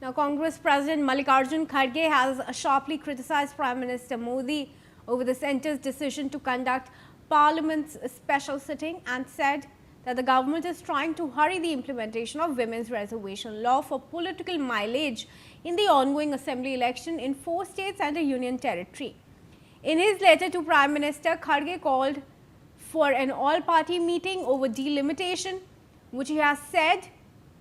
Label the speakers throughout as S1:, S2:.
S1: Now, Congress President Mallikarjun Kharge has sharply criticized Prime Minister Modi over the centre's decision to conduct Parliament's special sitting and said that the government is trying to hurry the implementation of women's reservation law for political mileage in the ongoing assembly election in 4 states and a union territory. In his letter to Prime Minister, Kharge called for an all-party meeting over delimitation, which he has said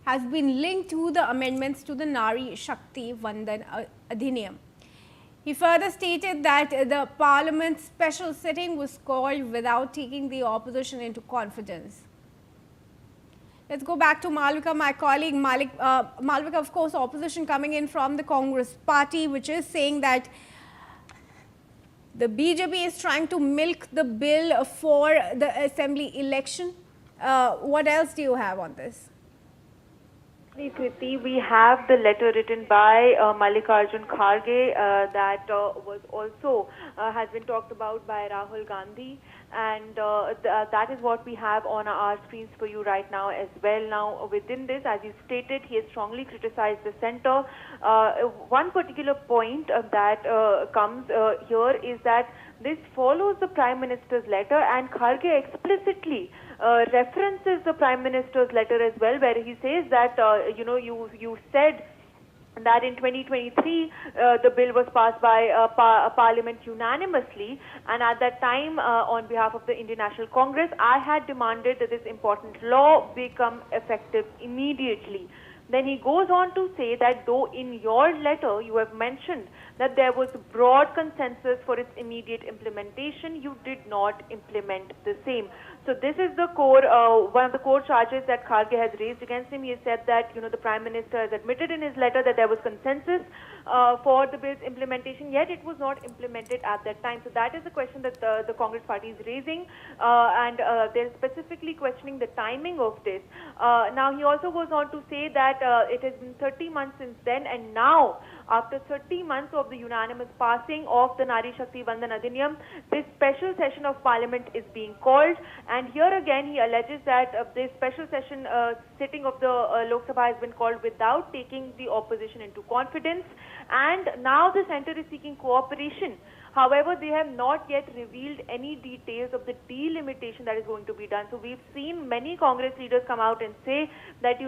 S1: has been linked to the amendments to the Nari Shakti Vandan Adhiniyam. He further stated that the Parliament's special sitting was called without taking the opposition into confidence. Let's go back to Malvika, my colleague. Malvika, of course, opposition coming in from the Congress party, which is saying that the BJP is trying to milk the bill for the assembly election. What else do you have on this?
S2: Kriti, we have the letter written by Mallikarjun Kharge that was also has been talked about by Rahul Gandhi, and that is what we have on our screens for you right now as well. Now, within this, as you stated, he has strongly criticized the centre. One particular point that comes here is that this follows the Prime Minister's letter, and Kharge explicitly references the Prime Minister's letter as well, where he says that, you said that in 2023 the bill was passed by Parliament unanimously, and at that time on behalf of the Indian National Congress, I had demanded that this important law become effective immediately. Then he goes on to say that though in your letter you have mentioned that there was broad consensus for its immediate implementation, you did not implement the same. So this is the core, one of the core charges that Kharge has raised against him. He has said that, the Prime Minister has admitted in his letter that there was consensus for the bill's implementation, yet it was not implemented at that time. So that is the question that the Congress party is raising, and they're specifically questioning the timing of this. Now, he also goes on to say that it has been 30 months since then, and now, after 30 months of the unanimous passing of the Nari Shakti Vandan Adhiniyam, this special session of Parliament is being called. And here again, he alleges that this special session sitting of the Lok Sabha has been called without taking the opposition into confidence. And now the centre is seeking cooperation. However, they have not yet revealed any details of the delimitation that is going to be done. So we've seen many Congress leaders come out and say that,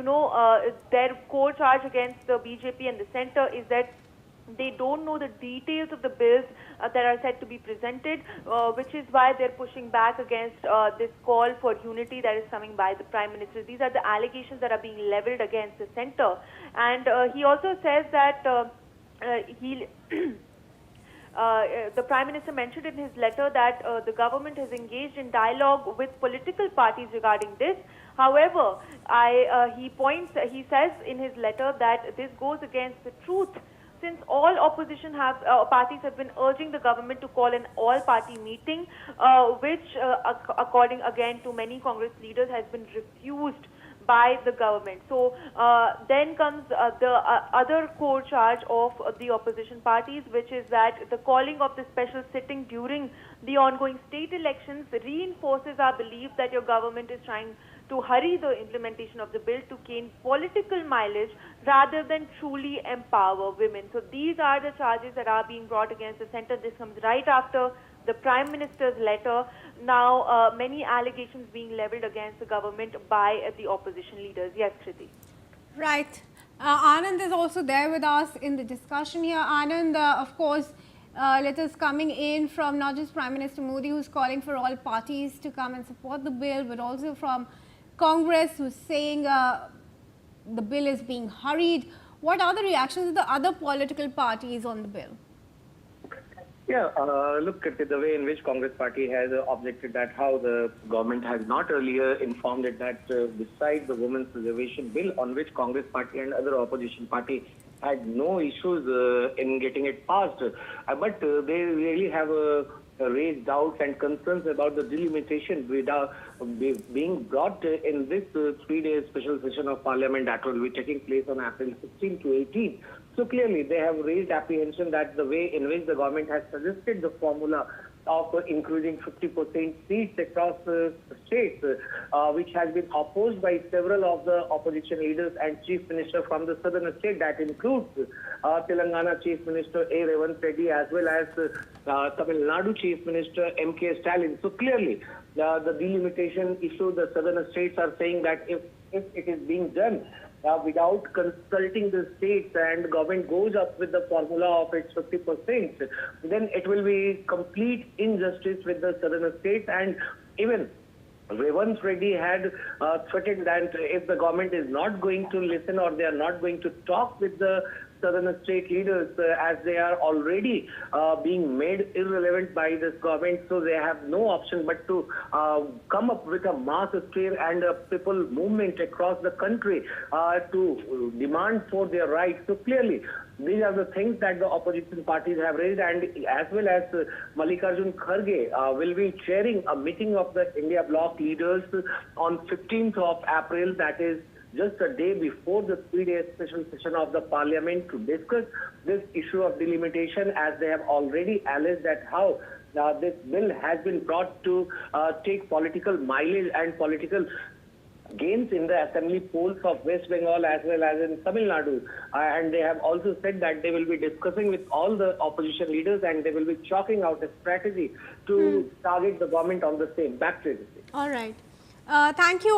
S2: their core charge against the BJP and the centre is that they don't know the details of the bills that are said to be presented, which is why they're pushing back against this call for unity that is coming by the Prime Minister. These are the allegations that are being levelled against the centre. And he also says that the Prime Minister mentioned in his letter that the government has engaged in dialogue with political parties regarding this. However, he says in his letter that this goes against the truth, since all opposition parties have been urging the government to call an all-party meeting, which, according again to many Congress leaders, has been refused by the government. So then comes the other core charge of the opposition parties, which is that the calling of the special sitting during the ongoing state elections reinforces our belief that your government is trying to hurry the implementation of the bill to gain political mileage rather than truly empower women. So these are the charges that are being brought against the centre. This comes right after the Prime Minister's letter. Now, many allegations being levelled against the government by the opposition leaders. Yes, Kriti.
S1: Right. Anand is also there with us in the discussion here. Anand, of course, letters coming in from not just Prime Minister Modi, who's calling for all parties to come and support the bill, but also from Congress, who's saying the bill is being hurried. What are the reactions of the other political parties on the bill?
S3: Yeah, look at the way in which Congress party has objected that how the government has not earlier informed it that besides the women's reservation bill, on which Congress party and other opposition party had no issues in getting it passed, but they really have raised doubts and concerns about the delimitation being brought in this 3-day special session of Parliament that will be taking place on April 16 to 18. So clearly they have raised apprehension that the way in which the government has suggested the formula of increasing 50% seats across states, which has been opposed by several of the opposition leaders and chief minister from the southern state. That includes Telangana Chief Minister A. Revanth Reddy as well as Tamil Nadu Chief Minister M.K. Stalin. So clearly, the delimitation issue, the southern states are saying that if it is being done without consulting the states and government goes up with the formula of its 50%, then it will be complete injustice with the southern states. And even Revanth Reddy had threatened that if the government is not going to listen or they are not going to talk with the southern state leaders, as they are already being made irrelevant by this government, so they have no option but to come up with a mass scale and a people movement across the country to demand for their rights. So clearly, these are the things that the opposition parties have raised, and as well as Mallikarjun Kharge will be chairing a meeting of the India Bloc leaders on 15th of April, that is just a day before the 3-day special session of the parliament, to discuss this issue of delimitation, as they have already alleged that how this bill has been brought to take political mileage and political gains in the assembly polls of West Bengal as well as in Tamil Nadu. And they have also said that they will be discussing with all the opposition leaders and they will be chalking out a strategy to target the government on the same. Back to you.
S1: All right. Thank you.